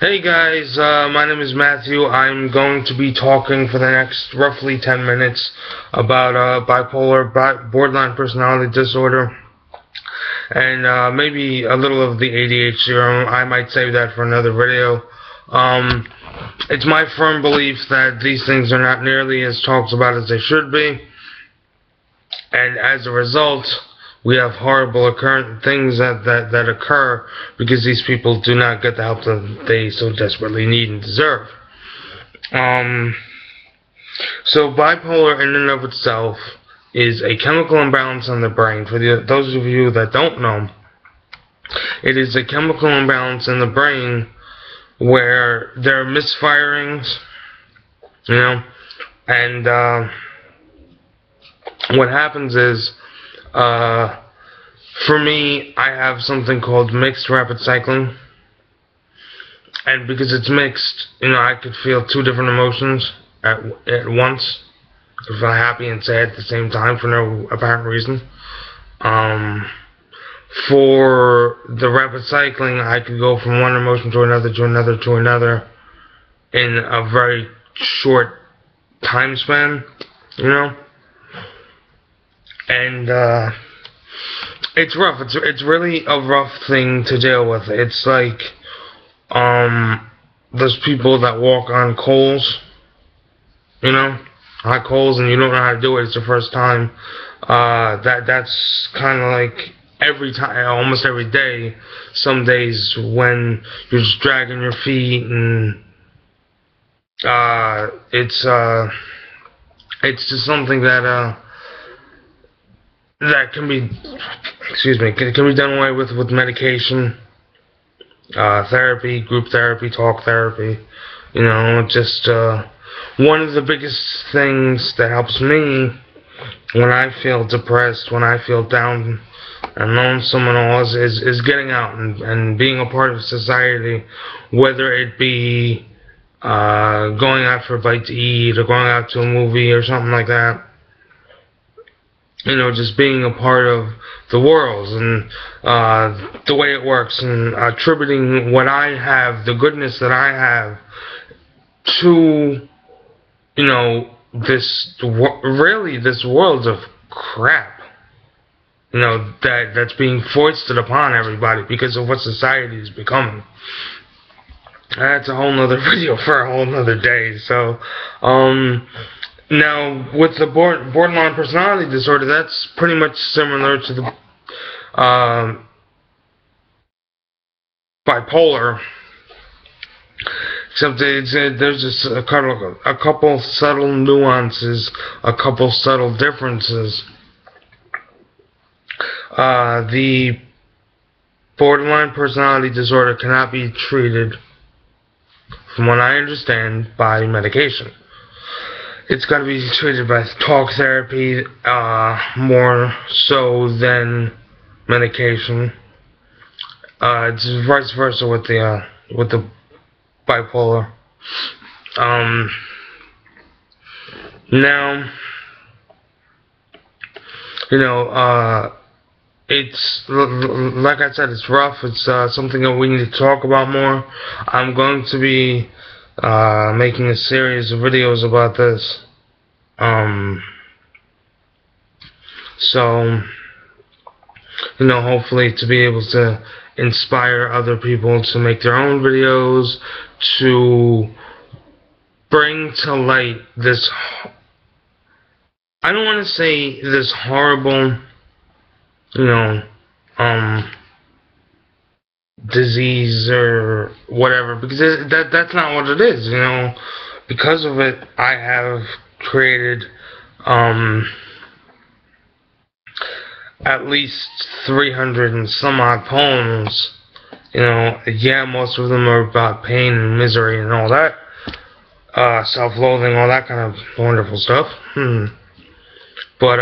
Hey guys, my name is Matthew. I'm going to be talking for the next roughly 10 minutes about bipolar, borderline personality disorder, and maybe a little of the ADHD. I might save that for another video. Um, it's my firm belief that these things are not nearly as talked about as they should be, and as a result, we have horrible things that occur because these people do not get the help that they so desperately need and deserve. So bipolar in and of itself is a chemical imbalance in the brain. For those of you that don't know, it is a chemical imbalance in the brain where there are misfirings, and what happens is, for me, I have something called mixed rapid cycling, and because it's mixed, I could feel two different emotions at once. I could feel happy and sad at the same time for no apparent reason. For the rapid cycling, I could go from one emotion to another, to another, to another in a very short time span, and it's rough. It's really a rough thing to deal with. It's like those people that walk on coals, hot coals, and you don't know how to do it. It's your first time. That's kind of like every time, almost every day. Some days when you're just dragging your feet, and it's just something that can be, can be done away with medication, therapy, group therapy, talk therapy. Just one of the biggest things that helps me when I feel depressed, when I feel down and lonesome and all, is getting out and being a part of society, whether it be going out for a bite to eat or going out to a movie or something like that. Just being a part of the world and the way it works, and attributing what I have, the goodness that I have, to, this world of crap, that's being foisted upon everybody because of what society is becoming. That's a whole nother video for a whole nother day. So, now, with the borderline personality disorder, that's pretty much similar to the bipolar, except there's just a couple subtle nuances, a couple subtle differences. The borderline personality disorder cannot be treated, from what I understand, by medication. It's got to be treated by talk therapy, more so than medication. It's vice versa with the bipolar. Now, it's, like I said, it's rough. It's something that we need to talk about more. I'm going to be making a series of videos about this. So, hopefully to be able to inspire other people to make their own videos, to bring to light this, I don't want to say this horrible, disease or whatever, because that's not what it is. Because of it, I have created at least 300 and some odd poems. Most of them are about pain and misery and all that, self-loathing, all that kind of wonderful stuff. But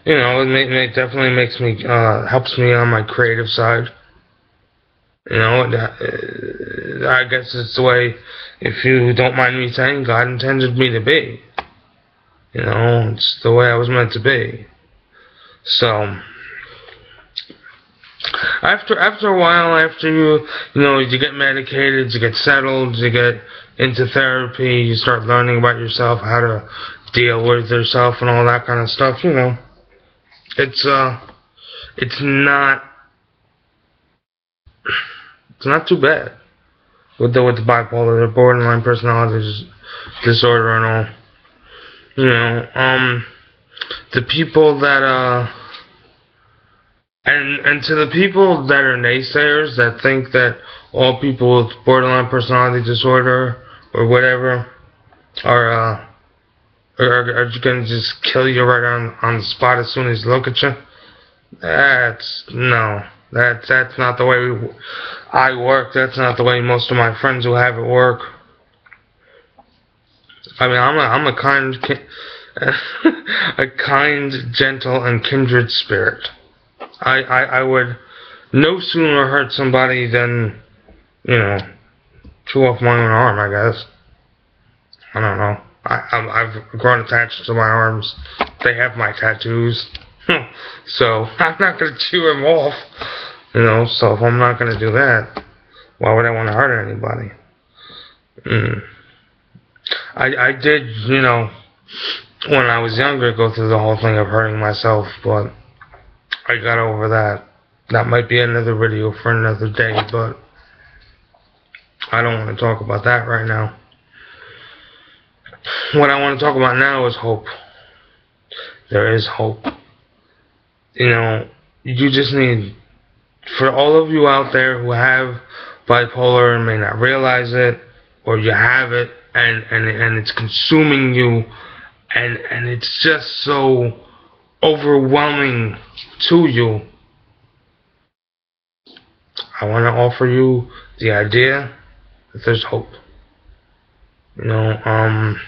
it definitely makes me, helps me on my creative side. I guess it's the way, if you don't mind me saying, God intended me to be. It's the way I was meant to be. So, After a while, after you get medicated, you get settled, you get into therapy, you start learning about yourself, how to deal with yourself and all that kind of stuff. It's it's not it's not too bad with the bipolar, the borderline personality disorder and all. The people that and to the people that are naysayers that think that all people with borderline personality disorder or whatever are gonna just kill you right on the spot as soon as they look at you. That's not the way I work. That's not the way most of my friends who have it work. I mean, I'm a kind, a kind, gentle, and kindred spirit. I would no sooner hurt somebody than, chew off my own arm, I guess. I don't know. I've grown attached to my arms. They have my tattoos. So I'm not going to chew them off. So if I'm not going to do that, why would I want to hurt anybody? I did, when I was younger, go through the whole thing of hurting myself, but I got over that. That might be another video for another day, but I don't want to talk about that right now. What I want to talk about now is hope. There is hope. You just need, for all of you out there who have bipolar and may not realize it, or you have it and it's consuming you, and it's just so overwhelming to you, I want to offer you the idea that there's hope. The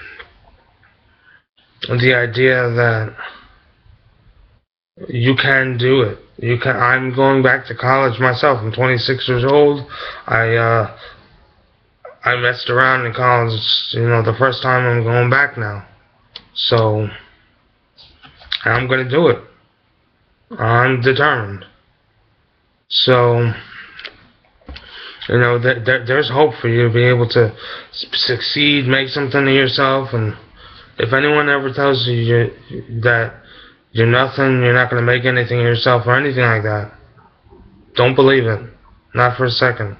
idea that you can do it. I'm going back to college myself. I'm 26 years old. I messed around in college, the first time. I'm going back now. So, I'm going to do it. I'm determined. So, there's hope for you to be able to succeed, make something of yourself, and if anyone ever tells you that you're nothing, you're not going to make anything of yourself or anything like that, don't believe it. Not for a second.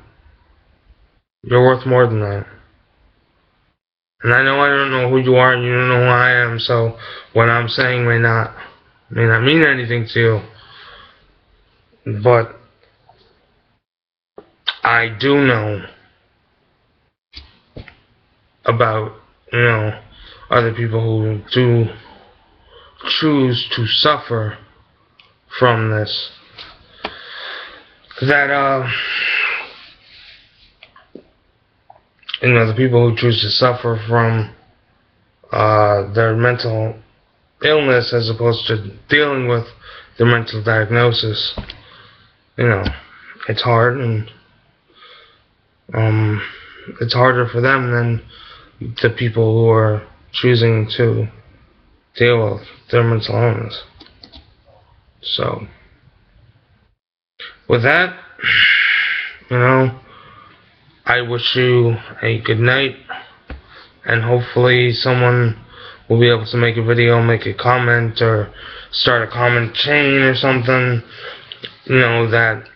You're worth more than that. And I know I don't know who you are and you don't know who I am, so what I'm saying may not mean anything to you. But I do know about, other people who do choose to suffer from this. That, the people who choose to suffer from their mental illness as opposed to dealing with their mental diagnosis. It's hard, and it's harder for them than the people who are choosing to deal with their mental illness. So, with that, I wish you a good night, and hopefully someone will be able to make a video, make a comment, or start a comment chain or something, that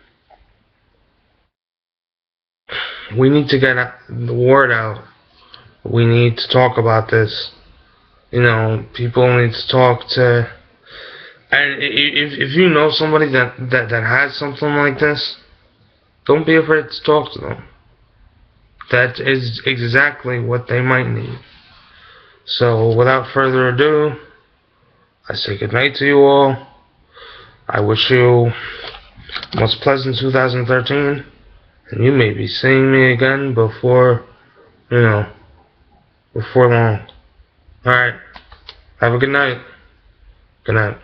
we need to get the word out. We need to talk about this. People need to talk to, and if you know somebody that has something like this, don't be afraid to talk to them. That is exactly what they might need. So, without further ado, I say goodnight to you all. I wish you a most pleasant 2013, and you may be seeing me again before long. Alright, have a good night. Good night.